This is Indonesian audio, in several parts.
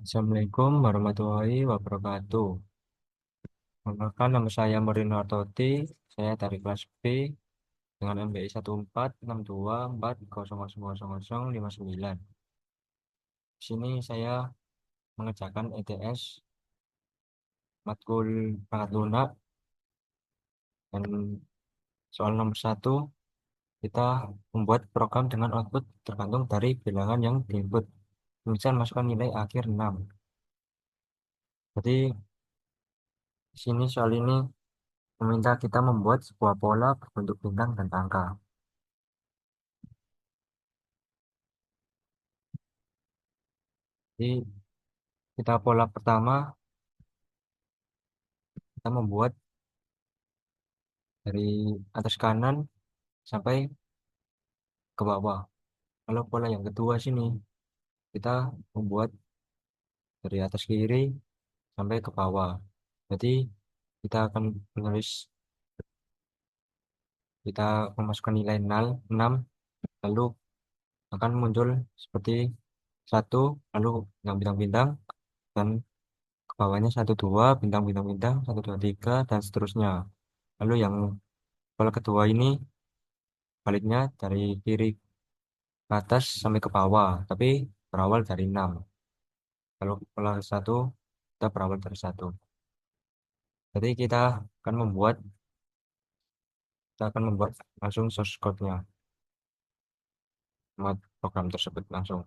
Assalamualaikum warahmatullahi wabarakatuh. Perkenalkan nama saya Morino Artoti. Saya dari kelas B dengan MBI 14624000059. Di sini saya mengerjakan ETS matkul perangkat lunak dan soal nomor satu kita membuat program dengan output tergantung dari bilangan yang diinput. Misal masukkan nilai akhir 6. Jadi di sini soal ini meminta kita membuat sebuah pola berbentuk bintang dan angka. Jadi kita pola pertama kita membuat dari atas kanan sampai ke bawah. Kalau pola yang kedua sini kita membuat dari atas kiri sampai ke bawah. Jadi kita akan menulis kita memasukkan nilai 0, 6 lalu akan muncul seperti satu lalu bintang-bintang dan ke bawahnya satu dua bintang-bintang-bintang satu dua tiga dan seterusnya. Lalu yang pola kedua ini baliknya dari kiri ke atas sampai ke bawah, tapi berawal dari 6. Kalau pola satu, kita berawal dari satu. Jadi kita akan membuat langsung source code-nya, program tersebut langsung.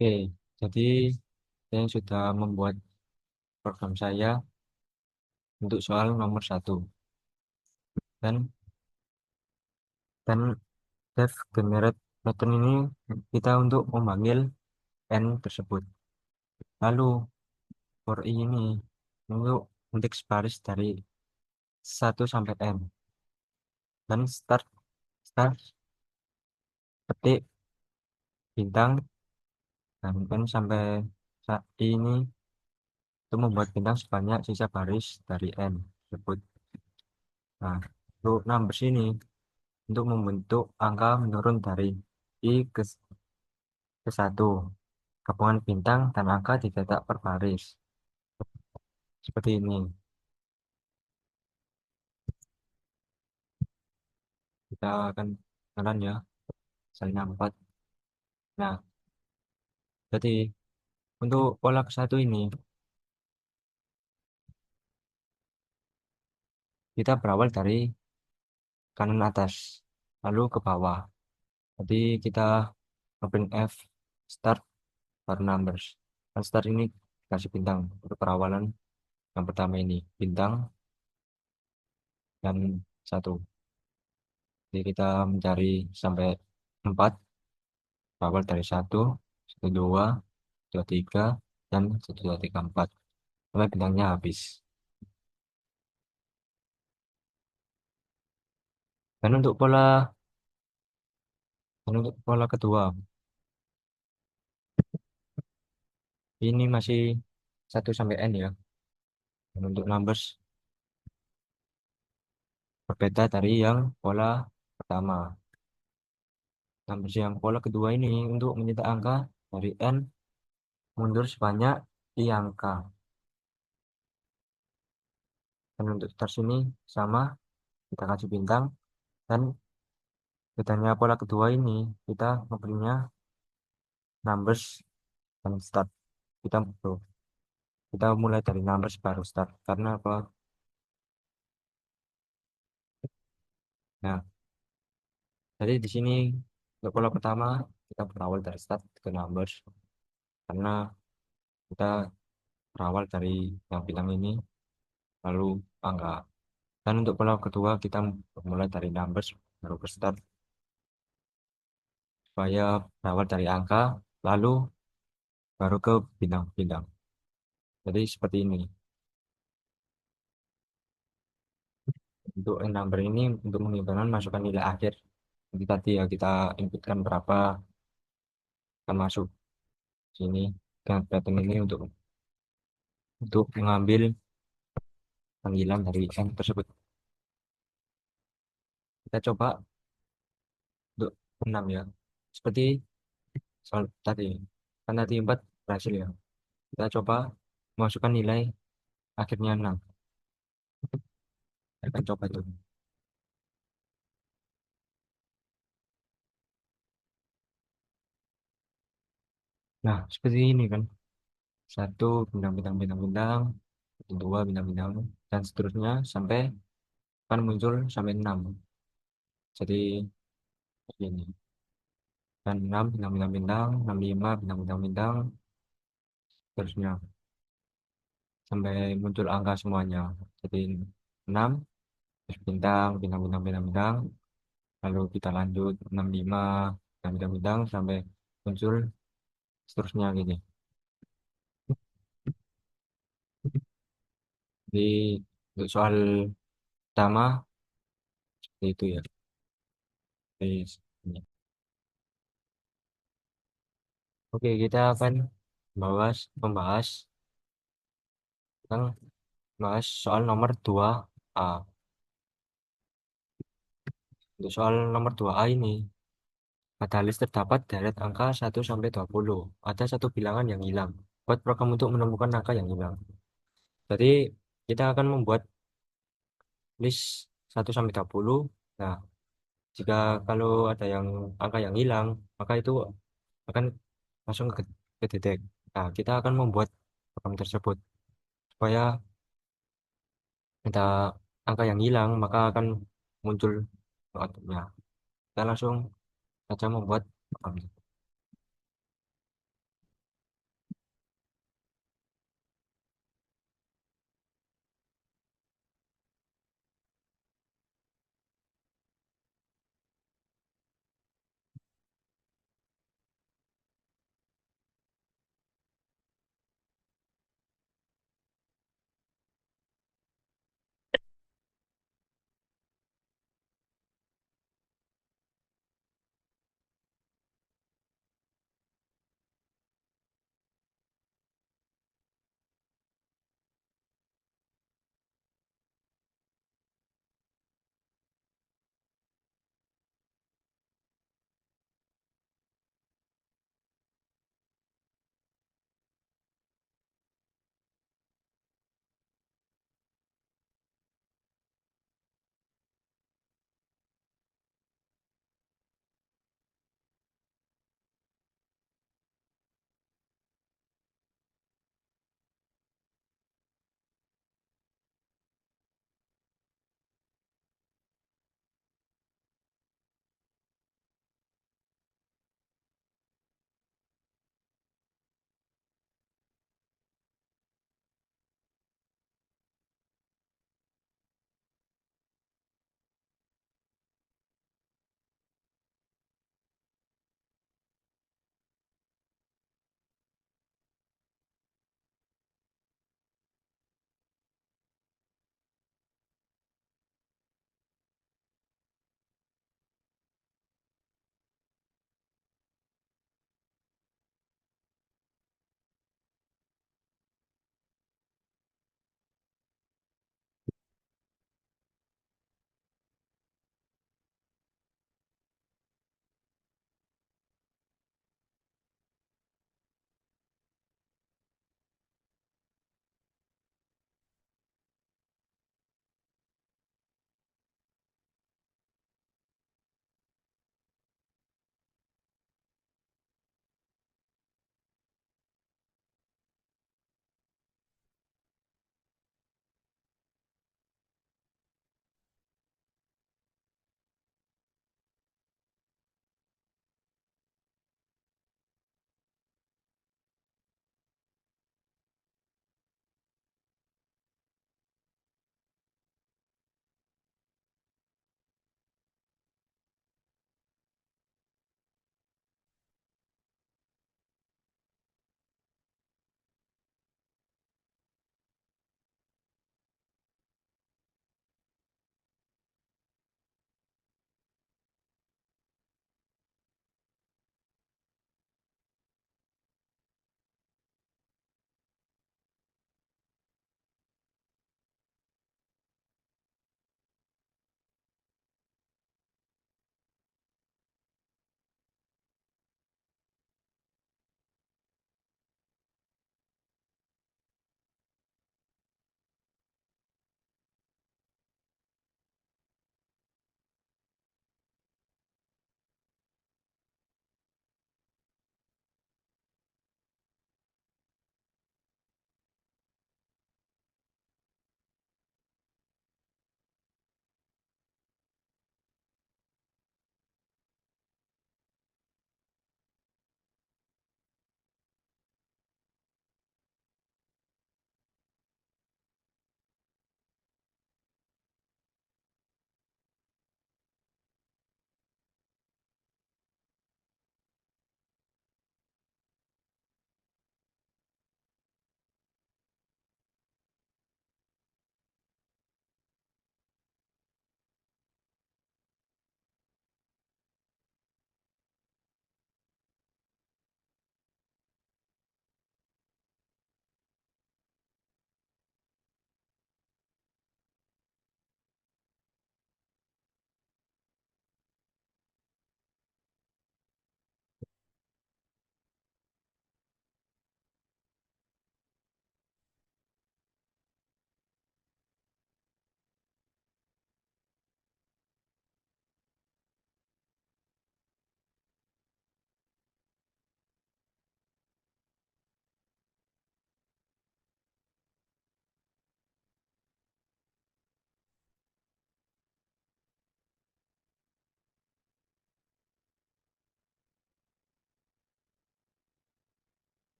Oke, jadi saya sudah membuat program saya untuk soal nomor satu dan dan def generate pattern ini kita untuk memanggil n tersebut. Lalu for i ini untuk indeks baris dari 1 sampai n dan start petik bintang dan n sampai saat ini itu membuat bintang sebanyak sisa baris dari n tersebut. Nah, untuk numbers ini untuk membentuk angka menurun dari i ke 1. Gabungan bintang dan angka dicetak per baris. Seperti ini. Kita akan jalan ya. Misalnya 4. Nah, jadi untuk pola ke satu ini, kita berawal dari kanan atas, lalu ke bawah. Jadi kita ngeprint F, start, baru numbers. Dan start ini kasih bintang untuk perawalan yang pertama ini. Bintang dan 1. Jadi kita mencari sampai 4, berawal dari 1, 2, 3, dan 4. Sampai bintangnya habis. Dan untuk pola kedua, ini masih 1 sampai n ya. Dan untuk numbers berbeda dari yang pola pertama. Numbers yang pola kedua ini untuk mencetak angka dari n mundur sebanyak i angka. Dan untuk start sini sama, kita kasih bintang. Dan bedanya pola kedua ini, kita memberinya numbers dan start. Kita kita mulai dari numbers baru start. Karena apa? Nah, jadi di sini untuk pola pertama kita berawal dari start ke numbers karena kita berawal dari yang bilang ini lalu angka. Dan untuk pola kedua kita mulai dari numbers baru ke start supaya berawal dari angka lalu baru ke bintang-bintang. Jadi seperti ini. Untuk number ini untuk mengibarkan masukkan nilai akhir. Jadi tadi ya kita inputkan berapa akan masuk sini dan pattern ini untuk mengambil panggilan dari n tersebut. Kita coba untuk 6 ya. Seperti soal tadi. Kan tadi 4 berhasil ya. Kita coba masukkan nilai akhirnya 6. Kita akan coba itu. Nah, seperti ini kan. Satu bintang bintang bintang bintang, dua bintang bintang, dan seterusnya sampai kan muncul sampai 6. Jadi ini. Dan 6 bintang bintang bintang, 65 bintang bintang bintang, seterusnya sampai muncul angka semuanya. Jadi 6 terus bintang, bintang, bintang, bintang, bintang. Lalu kita lanjut 65 bintang, bintang, bintang sampai muncul seterusnya gini. Jadi untuk soal pertama seperti itu ya. Jadi, ini. Oke, kita akan membahas tentang bahas soal nomor 2A. Untuk soal nomor 2A ini, pada list terdapat deret angka 1 sampai 20. Ada satu bilangan yang hilang. Buat program untuk menemukan angka yang hilang. Jadi, kita akan membuat list 1 sampai 20. Nah, jika kalau ada yang angka yang hilang, maka itu akan langsung ke detek. Nah, kita akan membuat program tersebut supaya ada angka yang hilang, maka akan muncul outputnya. Kita langsung saja membuat program.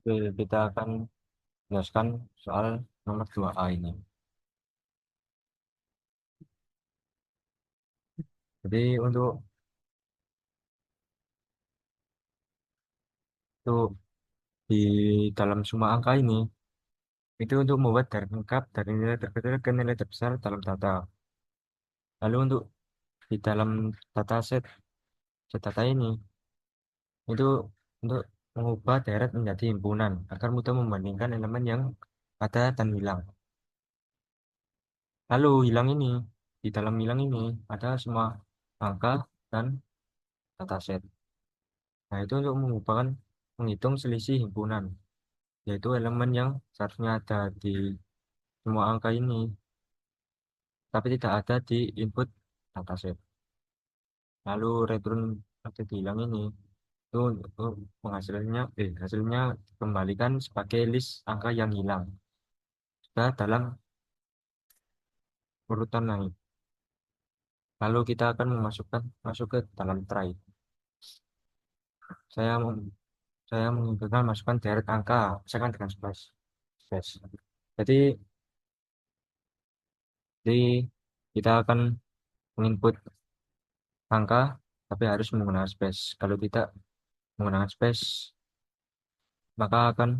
Oke, kita akan jelaskan soal nomor 2A ini. Jadi untuk di dalam semua angka ini, itu untuk membuat dari lengkap dari nilai terkecil ke nilai terbesar dalam data. Lalu untuk di dalam data set data ini, itu untuk mengubah deret menjadi himpunan agar mudah membandingkan elemen yang ada dan hilang. Lalu hilang ini, di dalam hilang ini ada semua angka dan dataset. Nah, itu untuk menghitung selisih himpunan, yaitu elemen yang seharusnya ada di semua angka ini, tapi tidak ada di input dataset. Lalu return atau hilang ini itu untuk hasilnya dikembalikan sebagai list angka yang hilang sudah dalam urutan naik. Lalu kita akan masuk ke dalam try. Saya mem- saya menginginkan masukkan deret angka, misalkan dengan space. Space. Jadi, jadi kita akan menginput angka, tapi harus menggunakan space. Kalau tidak menggunakan space, maka akan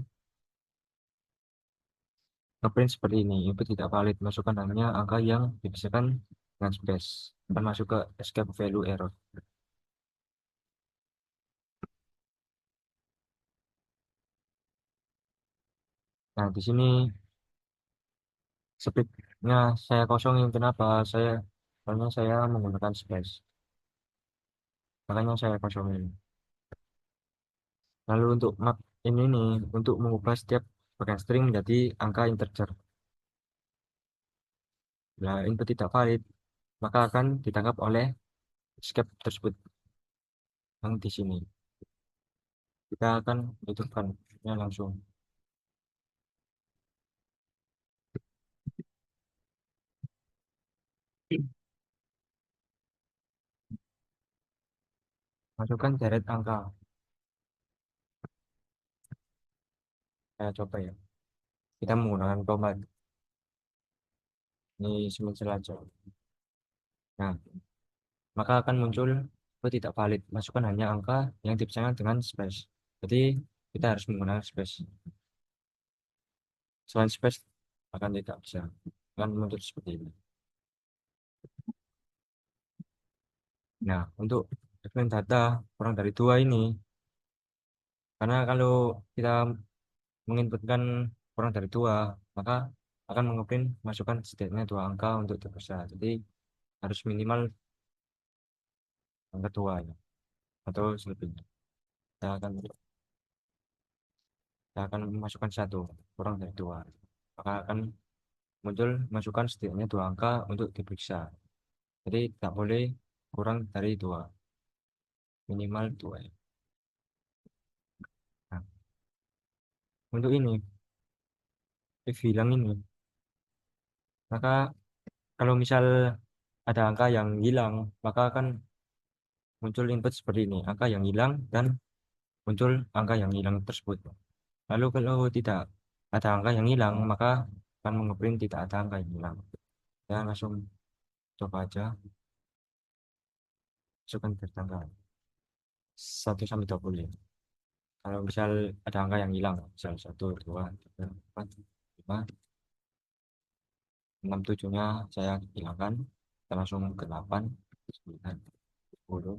ngeprint seperti ini. Input tidak valid. Masukkan hanya angka yang dipisahkan dengan space. Dan masuk ke escape value error. Nah, di sini scriptnya saya kosongin. Kenapa? Karena saya menggunakan space. Makanya saya kosongin. Lalu untuk map ini nih, untuk mengubah setiap bagian string menjadi angka integer. Nah, input tidak valid, maka akan ditangkap oleh escape tersebut yang di sini. Kita akan hidupkannya langsung. Masukkan deret angka. Saya coba ya. Kita menggunakan tombol. Ini semisal aja. Nah, maka akan muncul oh, tidak valid. Masukkan hanya angka yang dipisahkan dengan space. Jadi kita harus menggunakan space. Selain space akan tidak bisa. Akan muncul seperti ini. Nah, untuk segmen data kurang dari dua ini, karena kalau kita menginputkan kurang dari dua, maka akan mengeprint masukkan setidaknya dua angka untuk terpisah. Jadi harus minimal angka dua ya, atau selebihnya. Kita akan memasukkan satu kurang dari dua. Maka akan muncul masukkan setidaknya dua angka untuk diperiksa. Jadi tidak boleh kurang dari dua, minimal dua ya. Nah, untuk ini, if hilang ini, maka kalau misal ada angka yang hilang, maka akan muncul input seperti ini, angka yang hilang dan muncul angka yang hilang tersebut. Lalu kalau tidak ada angka yang hilang, maka akan mengeprint tidak ada angka yang hilang. Ya langsung coba aja, masukkan ke tangga 1 sampai 20. Kalau misal ada angka yang hilang, misal 1, 2, 3, 4, 5, 6, 7-nya saya hilangkan, kita langsung ke 8, 9, 10.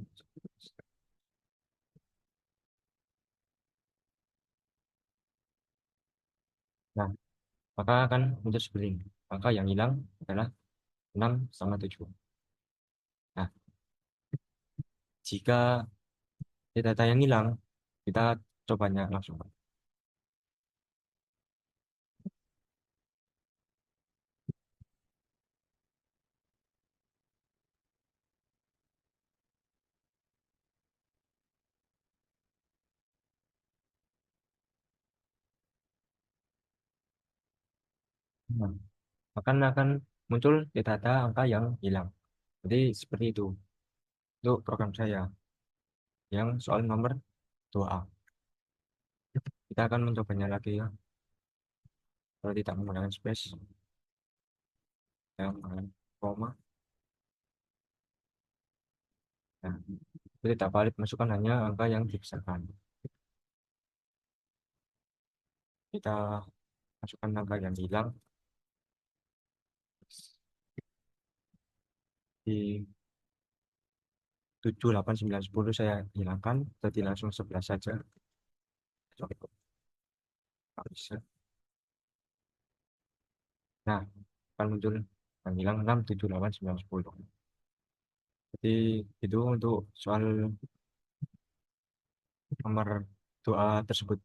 Nah, maka akan muncul seperti ini. Angka yang hilang adalah 6 sama 7. Nah, jika data yang hilang, kita cobanya langsung. Nah, akan muncul data angka yang hilang. Jadi seperti itu untuk program saya yang soal nomor 2A. Kita akan mencobanya lagi ya. Kalau tidak menggunakan space, yang menggunakan koma. Nah, itu tidak valid, masukkan hanya angka yang dibesarkan. Kita masukkan angka yang hilang di 7, 8, 9, 10 saya hilangkan, jadi langsung 11 saja. Cukup. Nggak bisa. Nah, akan muncul yang hilang 6, 7, 8, 9, 10. Jadi itu untuk soal nomor doa tersebut.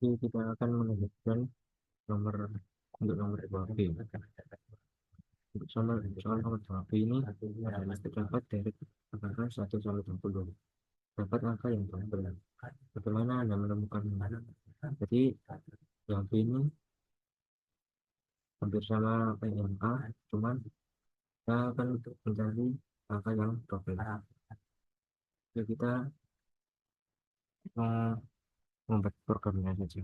Jadi kita akan menunjukkan nomor untuk nomor dua b. Untuk soal nomor dua b ini adalah terdapat dari angka 1 sampai 20. Dapat angka yang double. Bagaimana Anda menemukan mana? Jadi yang B ini hampir sama kayak yang A, cuman kita akan mencari angka yang double. Jadi kita eh, membuat programnya saja.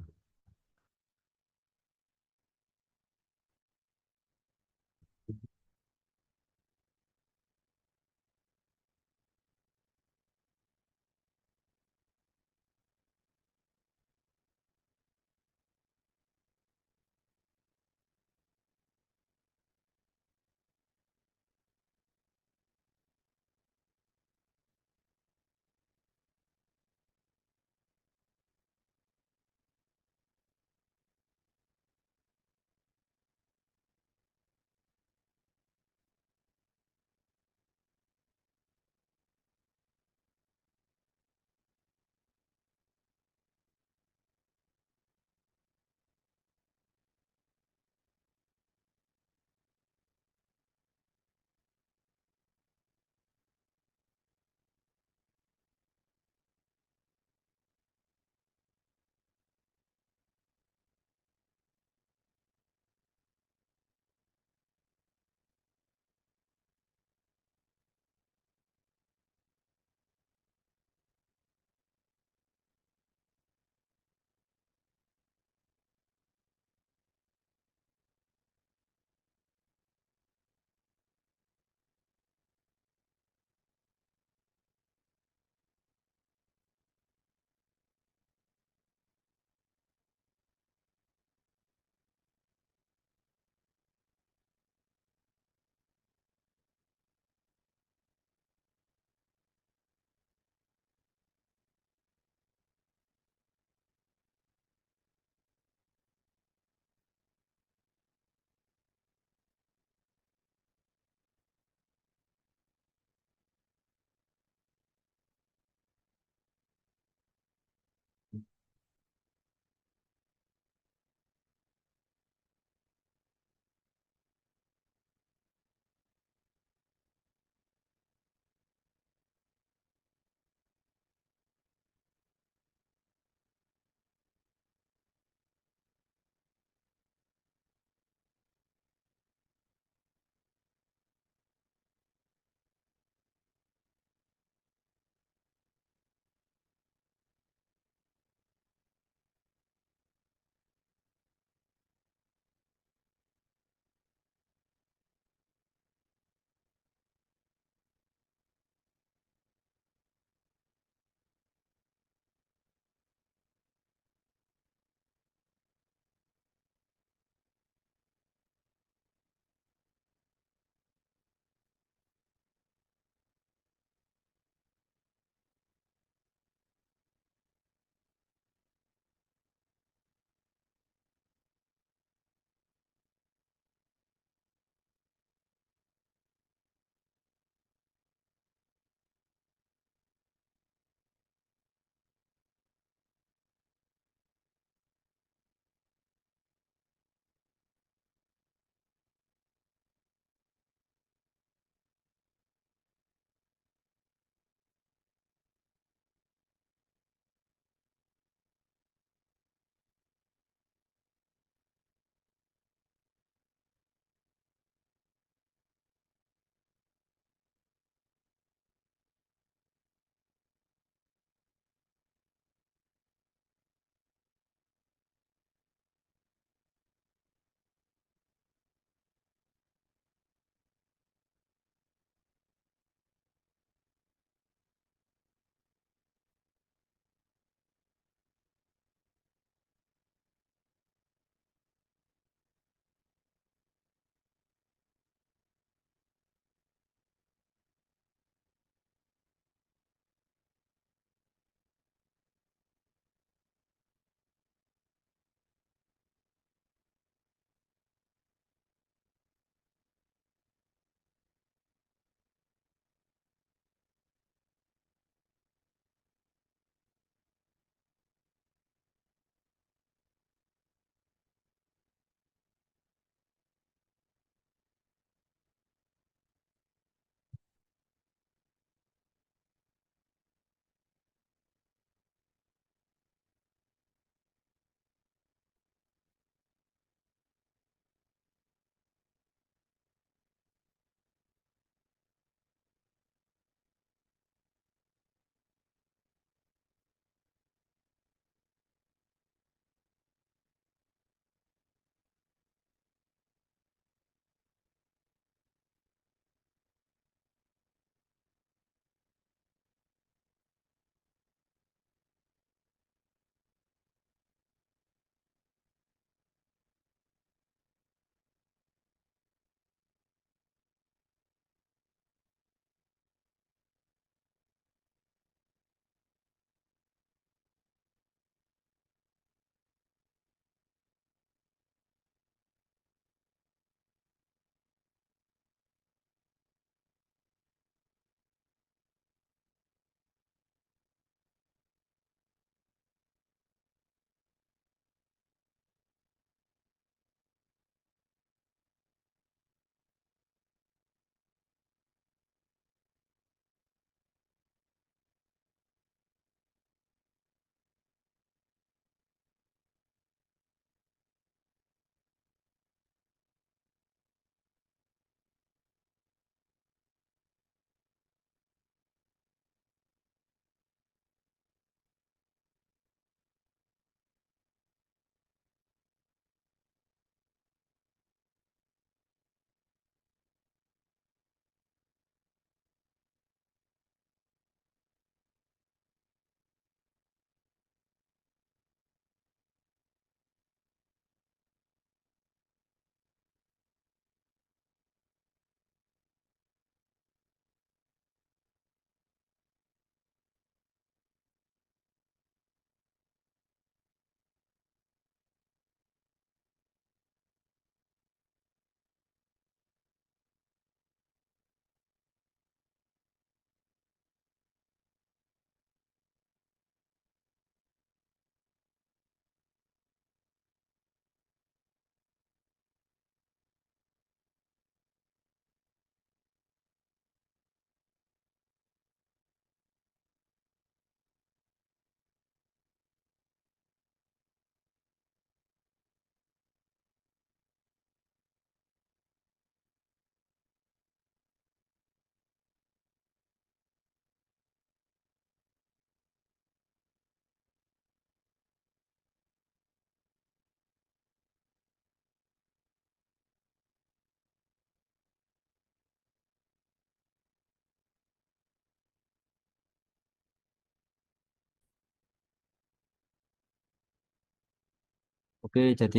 Oke, jadi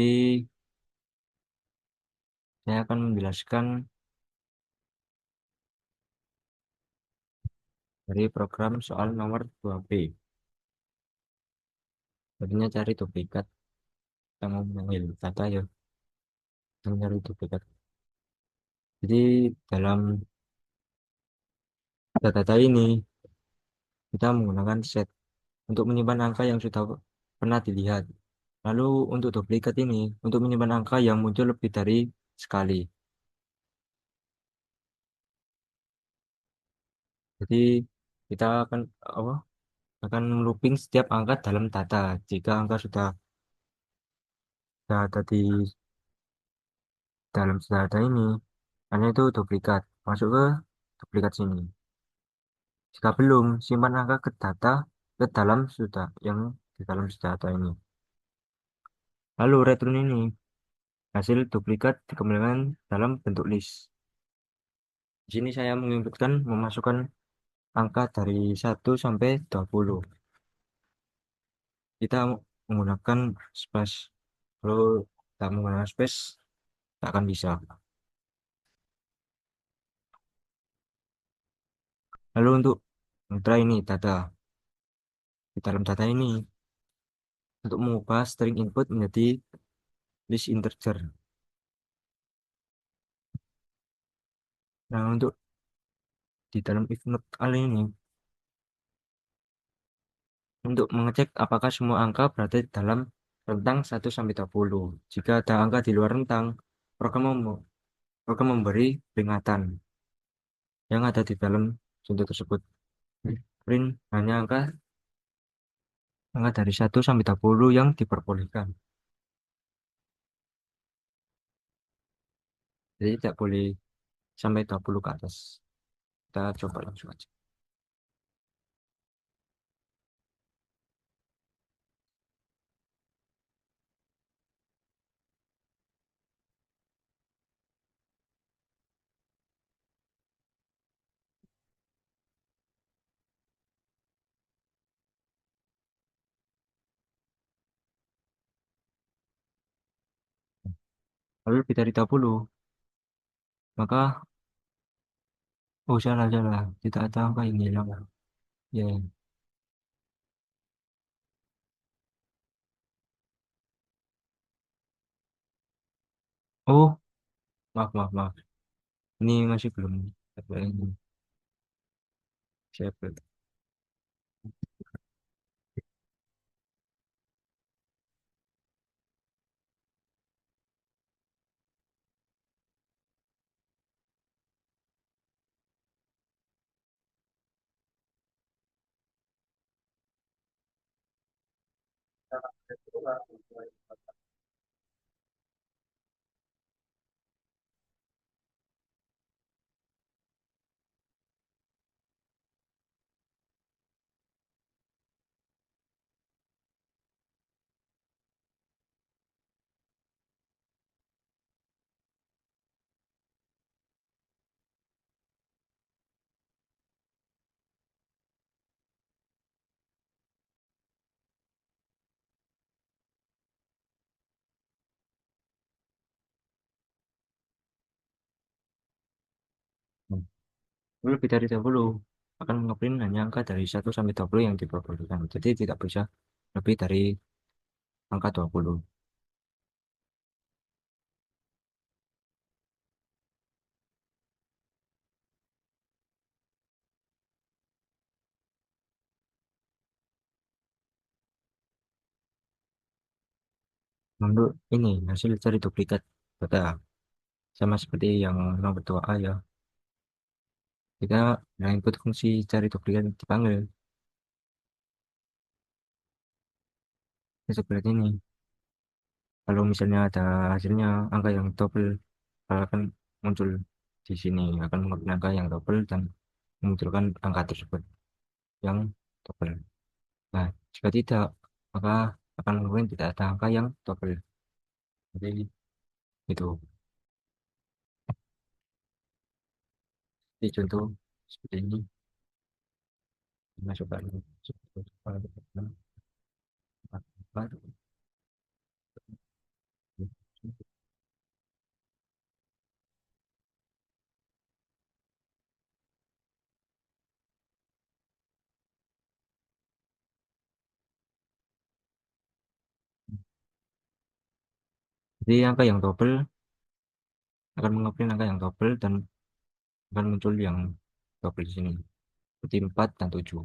saya akan menjelaskan dari program soal nomor 2B. Jadinya cari duplikat yang mengambil data ya, cari duplikat. Jadi dalam data ini kita menggunakan set untuk menyimpan angka yang sudah pernah dilihat. Lalu untuk duplikat ini, untuk menyimpan angka yang muncul lebih dari sekali. Jadi kita akan apa? Akan looping setiap angka dalam data. Jika angka sudah ada di dalam data ini, hanya itu duplikat. Masuk ke duplikat sini. Jika belum, simpan angka ke data ke dalam sudah yang di dalam data ini. Lalu return ini hasil duplikat dikembalikan dalam bentuk list. Di sini saya menginputkan memasukkan angka dari 1 sampai 20. Kita menggunakan space. Kalau tak menggunakan space, tak akan bisa. Lalu untuk try ini data. Di dalam data ini, untuk mengubah string input menjadi list integer. Nah, untuk di dalam if not all ini, untuk mengecek apakah semua angka berada di dalam rentang 1 sampai 20. Jika ada angka di luar rentang, program, program memberi peringatan yang ada di dalam contoh tersebut. Print hanya angka dari 1 sampai 20 yang diperbolehkan. Jadi tidak boleh sampai 20 ke atas. Kita coba langsung aja. Lalu lebih dari 20, maka oh salah salah, tidak ada angka yang hilang. Ya. Oh, maaf maaf maaf. Ini masih belum ada ini. Saya belum. Lalu lebih dari 20 akan ngeprint hanya angka dari 1 sampai 20 yang diperbolehkan. Jadi tidak bisa lebih dari angka 20. Untuk ini hasil cari duplikat data sama seperti yang nomor 2A ya. Kita nah input fungsi cari duplikat dipanggil. Ya, seperti ini. Kalau misalnya ada hasilnya angka yang double akan muncul di sini akan mengambil angka yang double dan memunculkan angka tersebut yang double. Nah, jika tidak maka akan mungkin tidak ada angka yang double. Jadi itu di contoh seperti ini masukkan Jadi angka yang double akan mengeprint angka yang double dan akan muncul yang double di sini. Seperti 4 dan 7.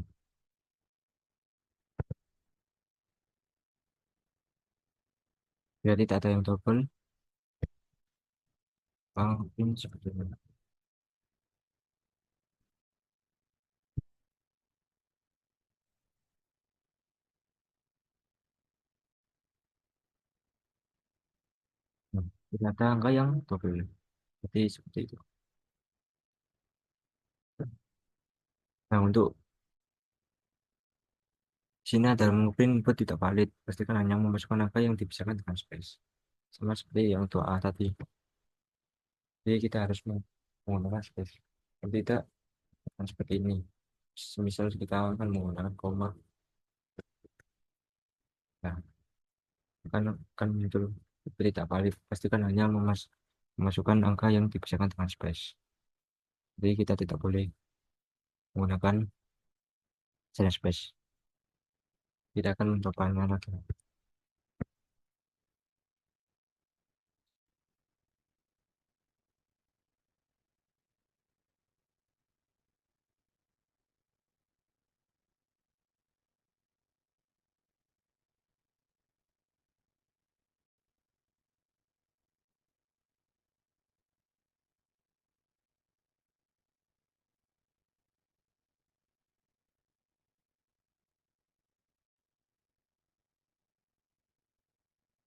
Bila tidak ada yang double, mungkin seperti ini. Nah, tidak ada angka yang double. Jadi seperti itu. Nah, untuk sini ada mengeprint input tidak valid. Pastikan hanya memasukkan angka yang dipisahkan dengan space. Sama seperti yang untuk A tadi. Jadi kita harus menggunakan space. Kalau tidak, akan seperti ini. Misal kita akan menggunakan koma. Nah, kan muncul tidak valid. Pastikan hanya memasukkan angka yang dipisahkan dengan space. Jadi kita tidak boleh menggunakan slash space. Tidak akan mencobanya lagi.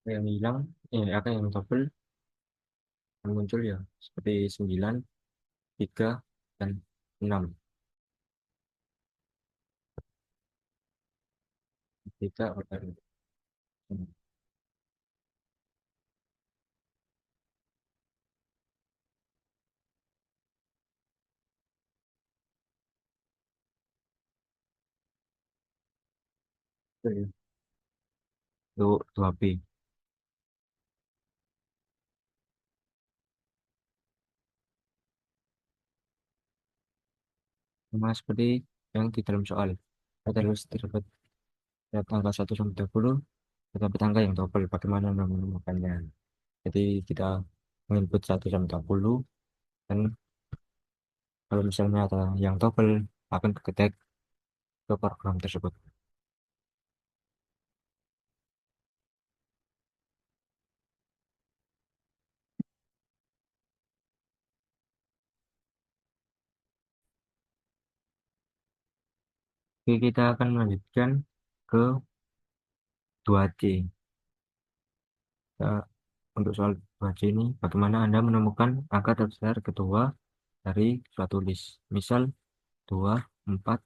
Yang hilang, angka yang double yang muncul ya seperti 9, 3, dan 6. 3 order. Itu 2B. Sama seperti yang di dalam soal. Kita harus terdapat angka 1 sampai 20, terdapat angka yang double. Bagaimana menemukannya? Jadi kita menginput 1 sampai 20, dan kalau misalnya ada yang double, akan ketik ke program tersebut. Oke, kita akan melanjutkan ke 2C. Nah, untuk soal 2C ini, bagaimana Anda menemukan angka terbesar kedua dari suatu list. Misal 2, 4,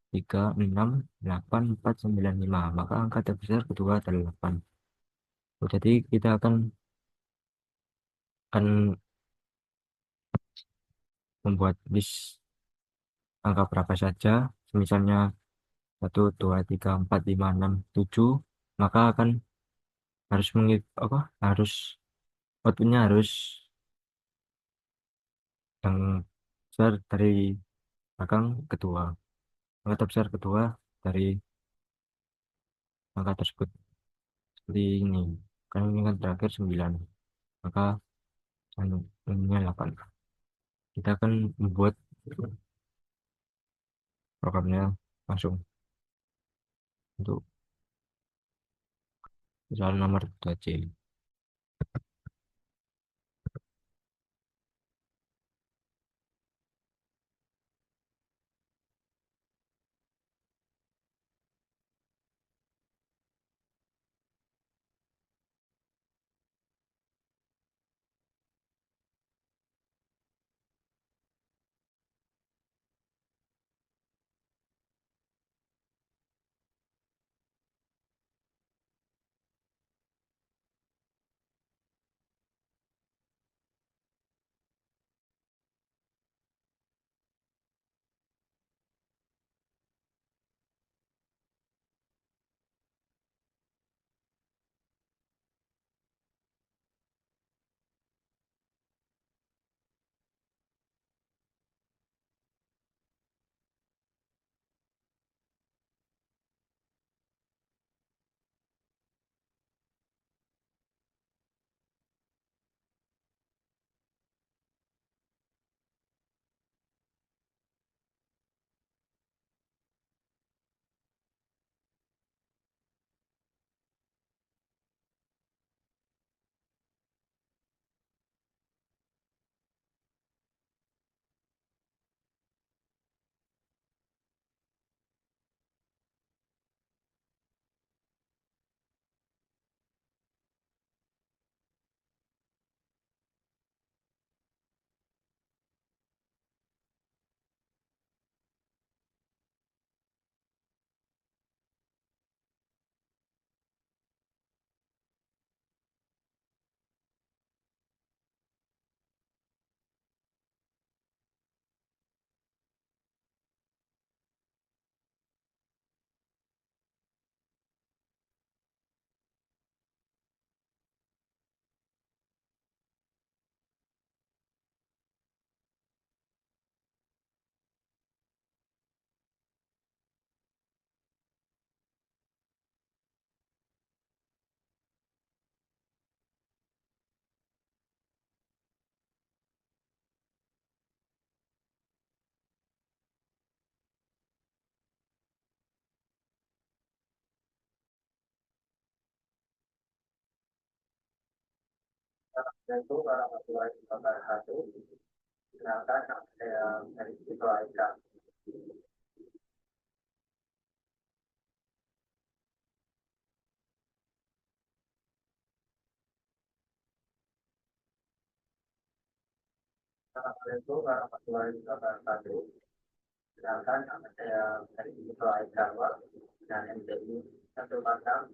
3, 6, 8, 4, 9, 5. Maka angka terbesar kedua adalah 8. Oh, jadi kita akan membuat list angka berapa saja. Misalnya 1, 2, 3, 4, 5, 6, 7. Maka akan harus apa? Harus outputnya harus yang besar dari belakang kedua. Angka terbesar kedua dari angka tersebut. Seperti ini. Kan ini kan terakhir 9. Maka ininya 8. Kita akan membuat programnya langsung untuk soal nomor 2C. Assalamualaikum warahmatullahi wabarakatuh. Silakan saya dari Tito Aika. Assalamualaikum warahmatullahi wabarakatuh. Silakan saya dari Tito Aika dan MTI satu Batam.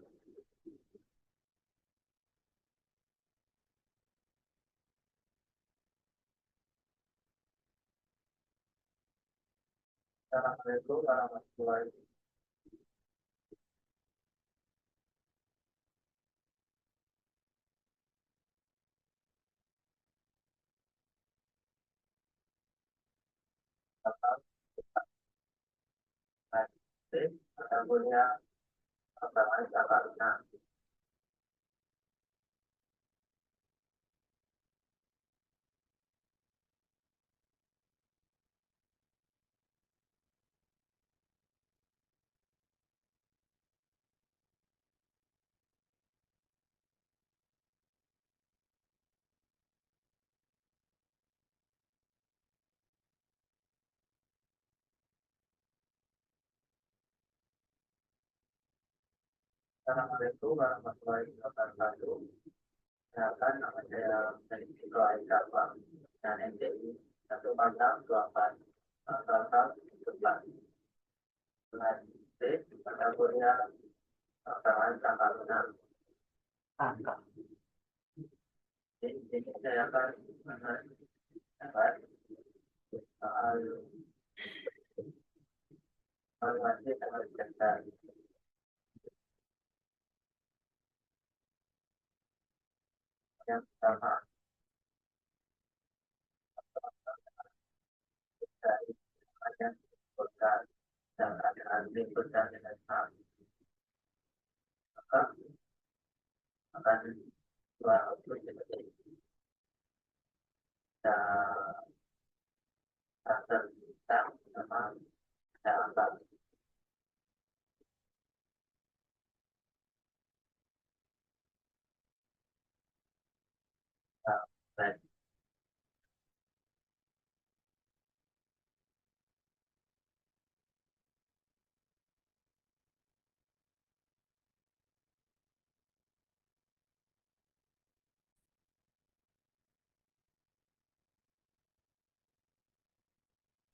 Assalamualaikum warahmatullahi wabarakatuh. Ataupun pertama Jakarta. Assalamualaikum warahmatullahi wabarakatuh. Silakan saya dari Tito Aika dan MTI satu Batam 24 tanggal 11. Nanti pada kuliah pertengahan tanggal 6 angka. Jadi saya akan membahas soal evaluasi tanggal dasar yang pertama dari banyak kota dan keadaan kota dengan hal maka akan dua output seperti dasar kita sama ada angka baik.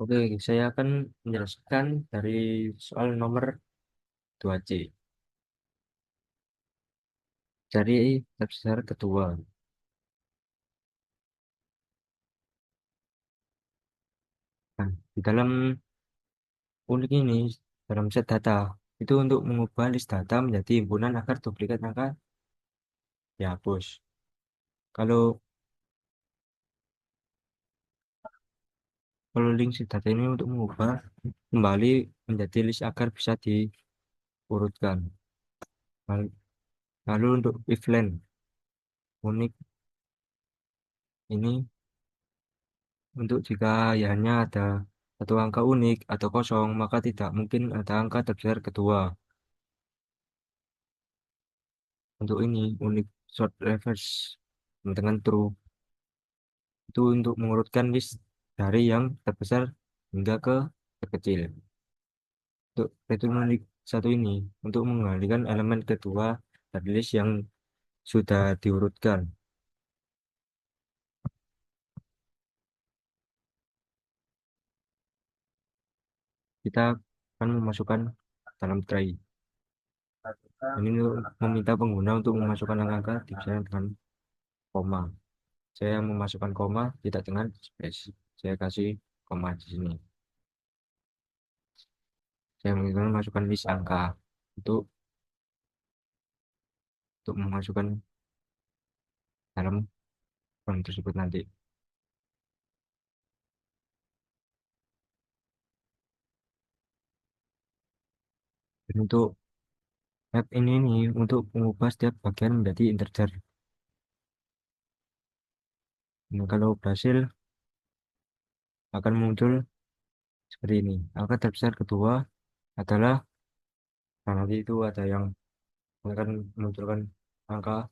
Oke, saya akan menjelaskan dari soal nomor 2C. Cari besar kedua. Nah, di dalam unik ini, dalam set data, itu untuk mengubah list data menjadi himpunan agar duplikat angka dihapus. Kalau kalau link set data ini untuk mengubah kembali menjadi list agar bisa diurutkan. Lalu lalu untuk if len unik ini untuk jika ya hanya ada satu angka unik atau kosong, maka tidak mungkin ada angka terbesar kedua. Untuk ini unik short reverse dengan true itu untuk mengurutkan list dari yang terbesar hingga ke terkecil. Untuk return unik satu ini untuk mengembalikan elemen kedua dari list yang sudah diurutkan. Kita akan memasukkan dalam tray. Ini untuk meminta pengguna untuk memasukkan angka di dengan koma. Saya memasukkan koma tidak dengan space. Saya kasih koma di sini. Saya memasukkan list angka untuk memasukkan dalam form tersebut nanti. Dan untuk map ini nih untuk mengubah setiap bagian menjadi integer. Nah, kalau berhasil akan muncul seperti ini. Angka terbesar kedua adalah nah, nanti itu ada yang akan memunculkan angka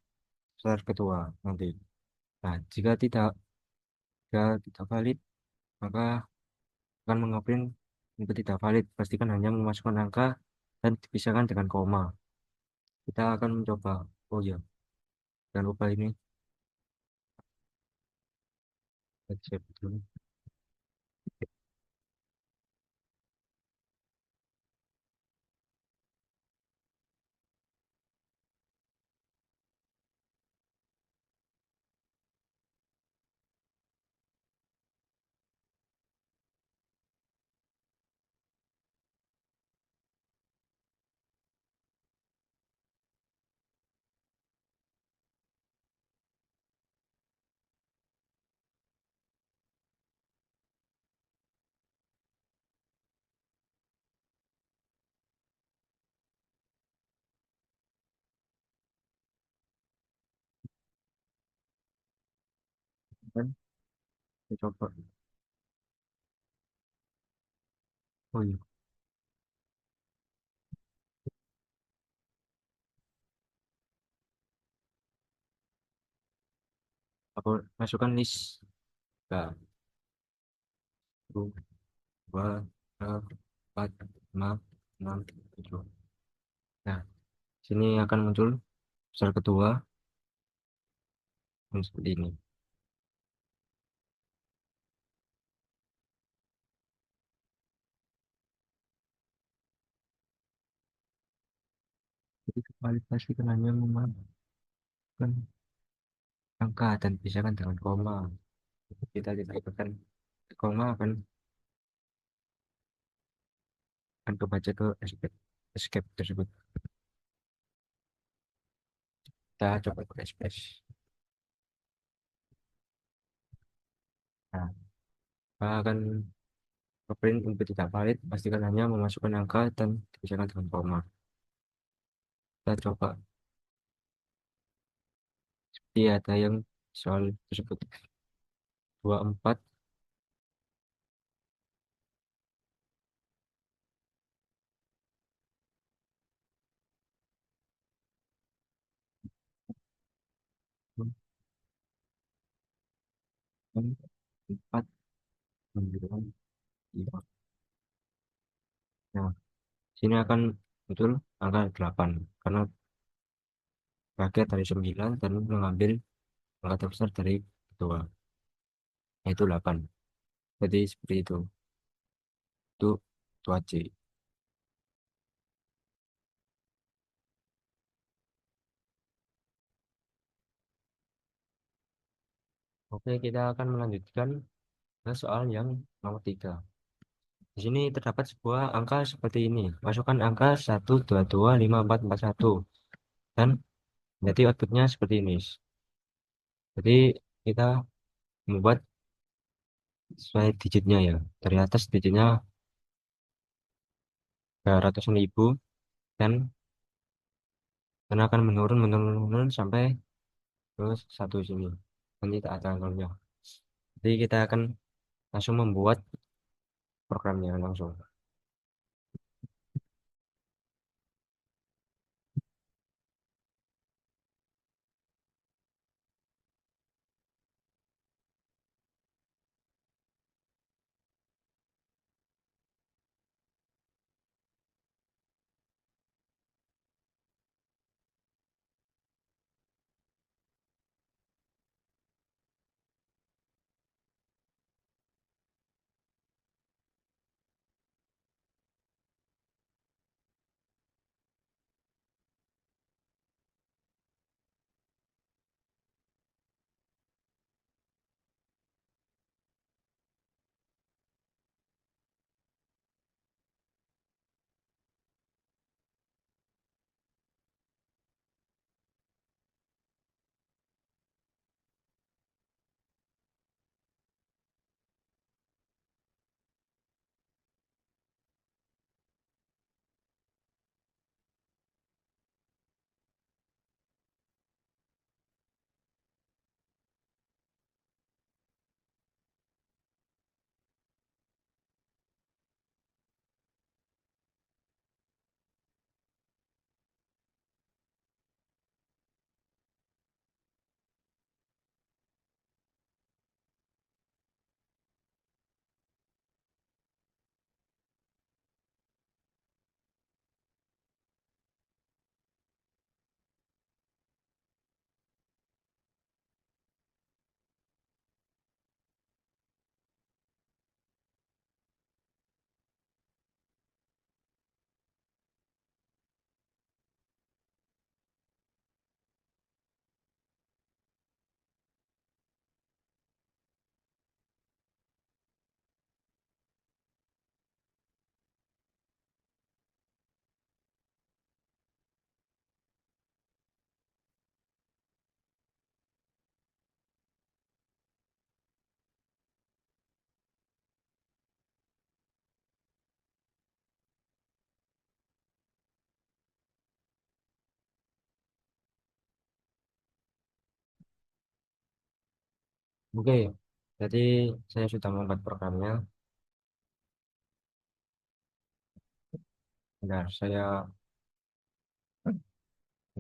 besar kedua nanti. Nah, jika tidak valid, maka akan mengoprint input tidak valid. Pastikan hanya memasukkan angka dan dipisahkan dengan koma. Kita akan mencoba. Oh ya, jangan lupa ini. Cek dulu. Kan, kita coba. Oh iya, aku masukkan list. Nah, 2, 4, 5, 6, 7. Nah, sini akan muncul besar kedua yang seperti ini. Jadi kualifikasi hanya memakan angka dan pisahkan dengan koma. Kita tidak tekan koma akan kebaca ke escape tersebut. Kita coba pakai space. Nah, kita akan print input tidak valid. Pastikan hanya memasukkan angka dan dipisahkan dengan koma. Kita coba. Seperti ada yang soal tersebut 24, 4, 9, 5. Nah, sini akan muncul angka 8 karena bracket dari 9 dan mengambil angka terbesar dari kedua, yaitu 8. Jadi seperti itu aja. Oke, kita akan melanjutkan ke soal yang nomor 3. Di sini terdapat sebuah angka seperti ini. Masukkan angka 1, 2, 2, 5, 4, 4, 1. Dan jadi outputnya seperti ini. Jadi kita membuat sesuai digitnya ya. Dari atas digitnya ke ratusan ribu dan karena akan menurun, menurun, menurun sampai ke satu sini. Nanti tak ada angkanya. Jadi kita akan langsung membuat programnya langsung. Oke, jadi saya sudah membuat programnya. Bentar, saya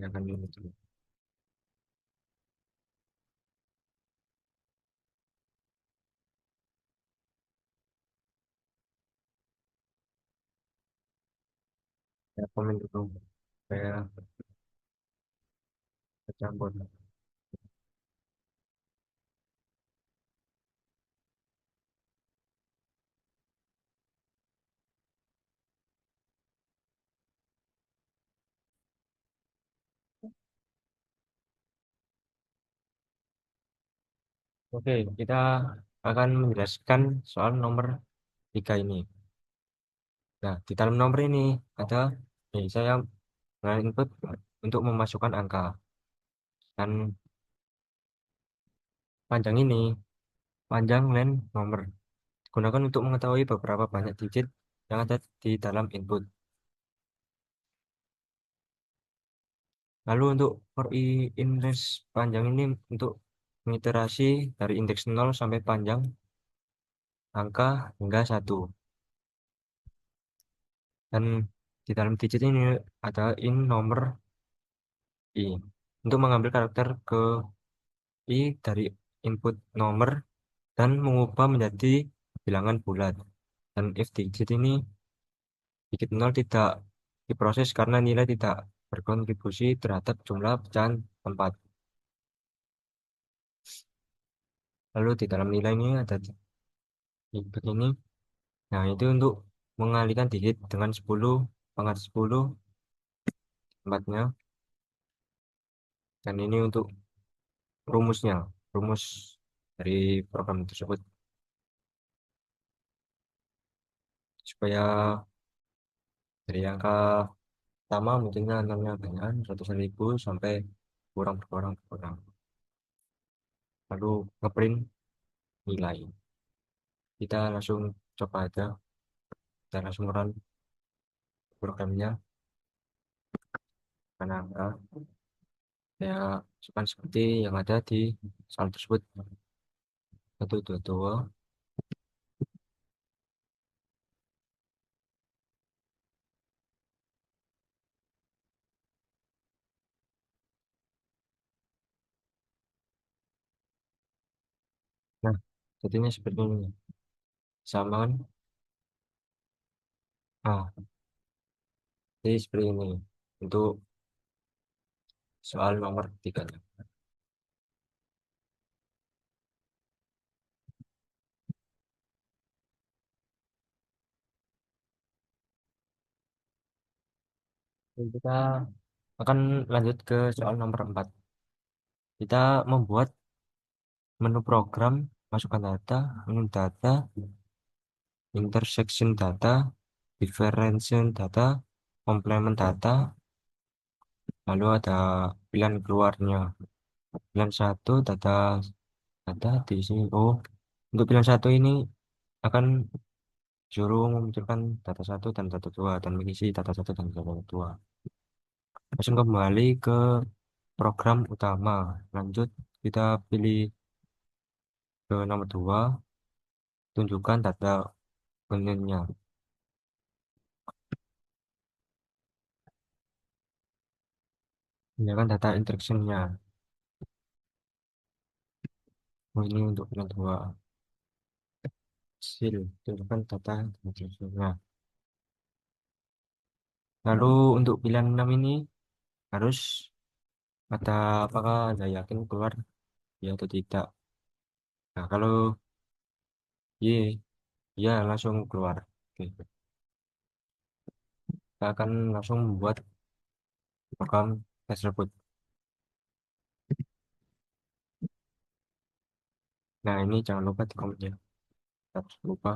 akan dulu dulu. Saya komen dulu. Saya campur. Oke, kita akan menjelaskan soal nomor 3 ini. Nah, di dalam nomor ini ada, saya input untuk memasukkan angka. Dan panjang ini, panjang len nomor. Digunakan untuk mengetahui beberapa banyak digit yang ada di dalam input. Lalu untuk for i in range panjang ini untuk mengiterasi dari indeks 0 sampai panjang angka hingga 1. Dan di dalam digit ini ada in nomor i. Untuk mengambil karakter ke i dari input nomor dan mengubah menjadi bilangan bulat. Dan if digit ini digit 0 tidak diproses karena nilai tidak berkontribusi terhadap jumlah pecahan 4. Lalu di dalam nilai ini ada begini. Nah, itu untuk mengalihkan digit dengan 10 pangkat 10 tempatnya. Dan ini untuk rumusnya, rumus dari program tersebut. Supaya dari angka pertama mungkinnya enamnya banyak, 100.000 sampai kurang berkurang berkurang. Lalu ngeprint nilai. Kita langsung coba aja, kita langsung run programnya. Karena angka saya masukkan seperti yang ada di soal tersebut. 122. Nah, jadinya seperti ini. Sama kan? Ah, jadi seperti ini untuk soal nomor 3. Jadi kita akan lanjut ke soal nomor 4. Kita membuat menu program, masukkan data, menu data, intersection data, differentiation data, complement data, lalu ada pilihan keluarnya. Pilihan satu data data di sini. Oh, untuk pilihan satu ini akan suruh memunculkan data satu dan data dua dan mengisi data satu dan data dua. Langsung kembali ke program utama. Lanjut, kita pilih ke nomor 2, tunjukkan data unitnya. Tunjukkan data instructionnya. Oh, ini untuk pilihan 2. Hasil, tunjukkan data instructionnya. Lalu untuk pilihan 6 ini harus ada apakah Anda yakin keluar ya atau tidak. Nah, kalau Y, ya langsung keluar. Oke. Kita akan langsung membuat program tersebut. Nah, ini jangan lupa di komen ya. Harus lupa.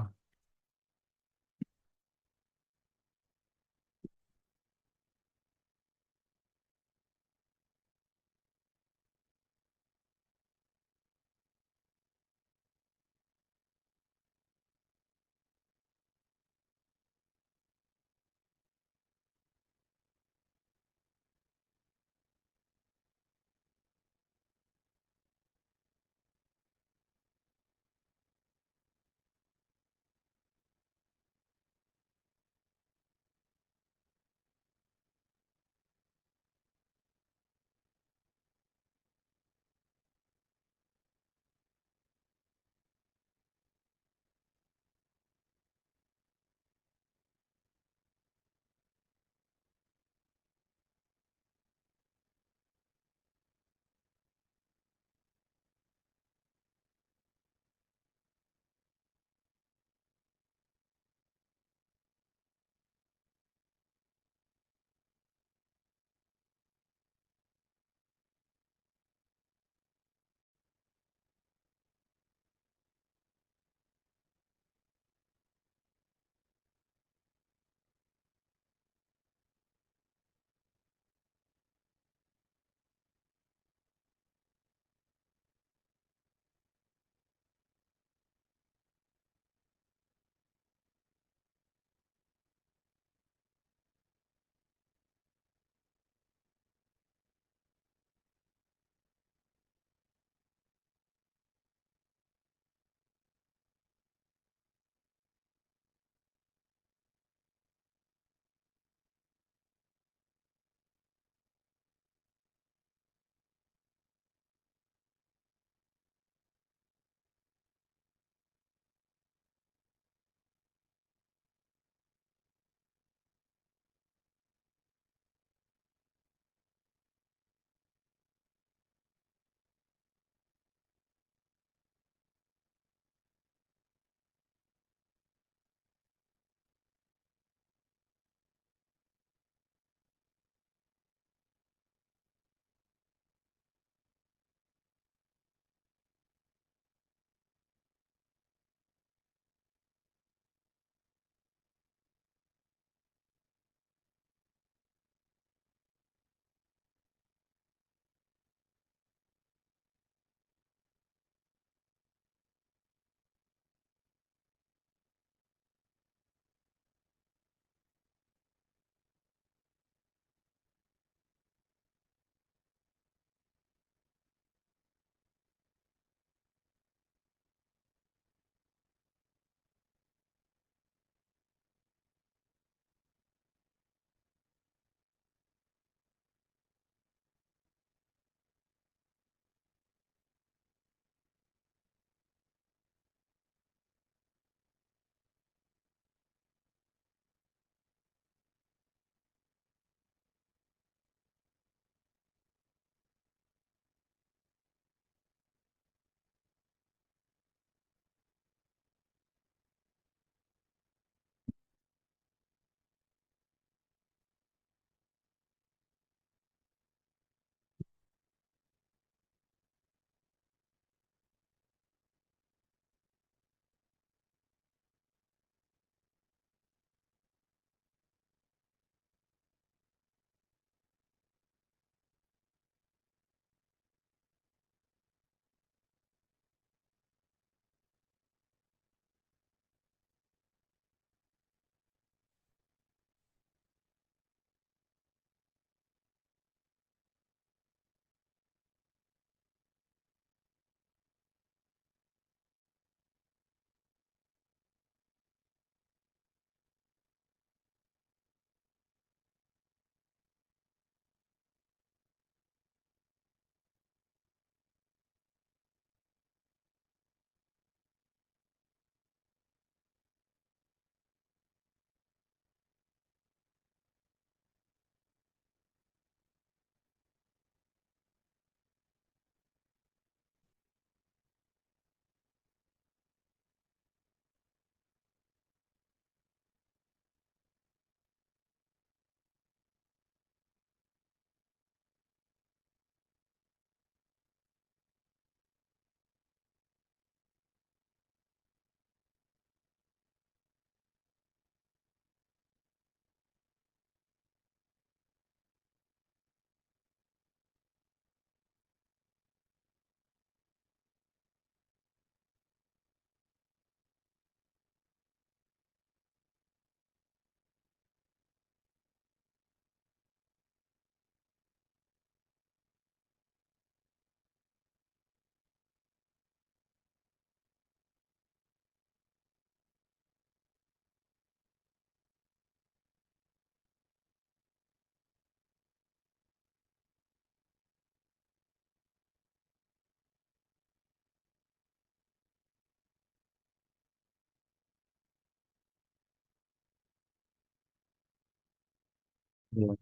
Ya,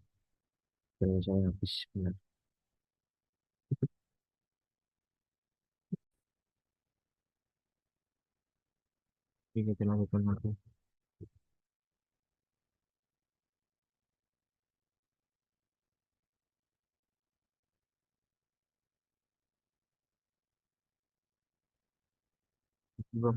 saya habis benar. Oke, kita lanjutkan lagi. Bro,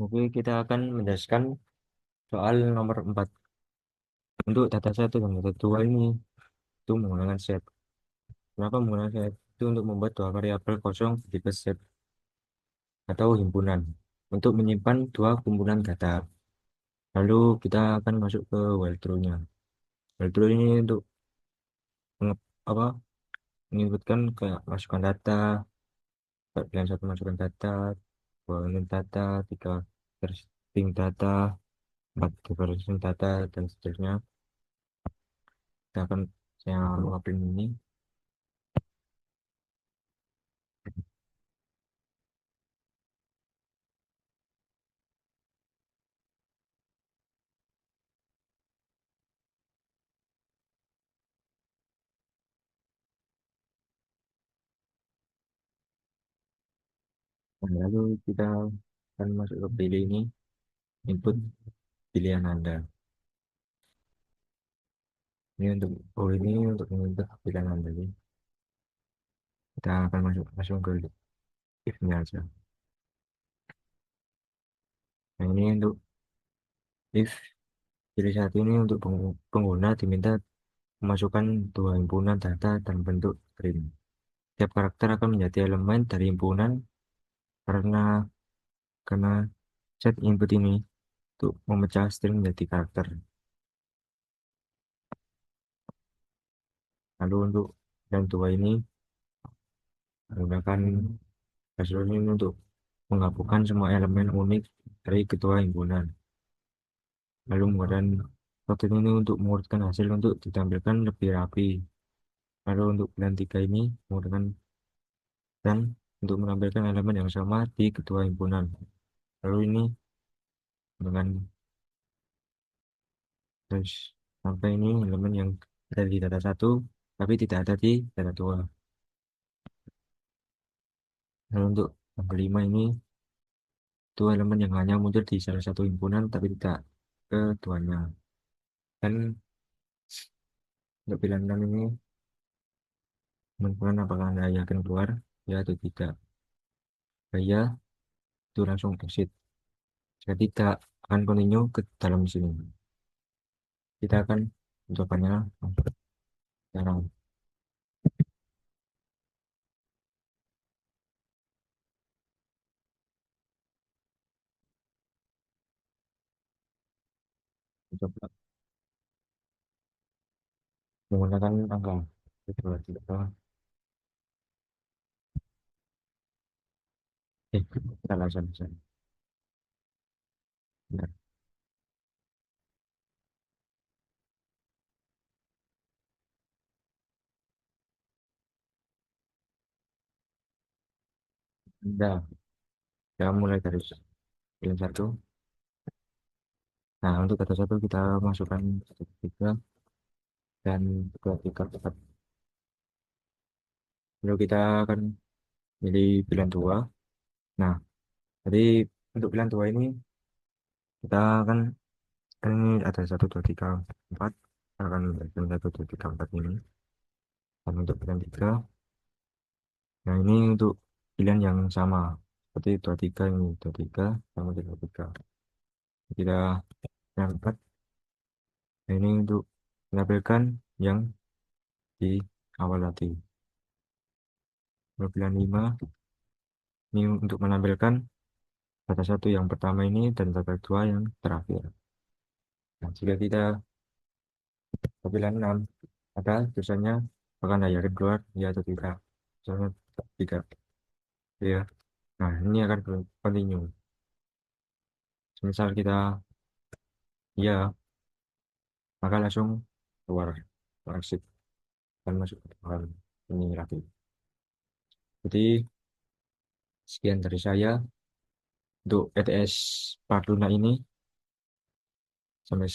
Oke, kita akan menjelaskan soal nomor 4. Untuk data satu dan data dua ini itu menggunakan set. Kenapa menggunakan set? Itu untuk membuat dua variabel kosong di tipe set atau himpunan untuk menyimpan dua kumpulan data. Lalu kita akan masuk ke while true-nya. While true ini untuk apa menginputkan kayak masukkan data, pilihan satu masukkan data, dua ini data, tiga string data, empat diversion data dan seterusnya. Kita akan saya ngapin ini. Nah, lalu kita akan masuk ke pilih ini, input pilihan Anda. Ini untuk ini untuk menginput pilihan Anda. Jadi kita akan masuk langsung ke if-nya aja. Nah, ini untuk if pilih satu ini untuk pengguna diminta memasukkan dua himpunan data dalam bentuk string. Setiap karakter akan menjadi elemen dari himpunan karena karena set input ini untuk memecah string menjadi karakter. Lalu untuk dan dua ini menggunakan hasil ini untuk menggabungkan semua elemen unik dari ketua himpunan. Lalu kemudian plotting ini untuk mengurutkan hasil untuk ditampilkan lebih rapi. Lalu untuk pilihan tiga ini menggunakan dan untuk menampilkan elemen yang sama di ketua himpunan. Lalu ini dengan terus sampai ini elemen yang ada di data satu tapi tidak ada di data dua. Lalu untuk yang kelima ini itu elemen yang hanya muncul di salah satu himpunan tapi tidak keduanya. Dan untuk pilihan enam ini menentukan apakah Anda yakin keluar ya atau tidak. Ya itu langsung exit. Jika tidak akan continue ke dalam sini. Kita akan mencobanya sekarang. Coba menggunakan angka. Coba tidak. Kita langsung saja. Nah, Anda ya mulai dari pilihan satu. Nah, untuk kata satu kita masukkan satu tiga dan dua tiga tetap. Lalu kita akan pilih pilihan dua. Nah, jadi untuk pilihan dua ini kita akan kan ini ada satu dua tiga empat. Kita akan berikan satu dua tiga empat ini. Dan untuk pilihan tiga, nah ini untuk pilihan yang sama seperti dua tiga ini dua tiga sama tiga tiga. Kita yang empat. Nah, ini untuk menampilkan yang di awal tadi. Lalu pilihan lima ini untuk menampilkan data satu yang pertama ini dan data dua yang terakhir. Nah, jika kita ke pilihan 6 ada tulisannya apakah Anda yakin keluar ya atau tidak. Misalnya tidak ya. Nah, ini akan continue. Misal kita ya, maka langsung keluar exit dan masuk ke dalam ini lagi. Jadi sekian dari saya untuk ETS part Luna ini sampai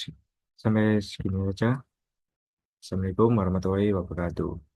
sampai segini saja. Assalamualaikum warahmatullahi wabarakatuh.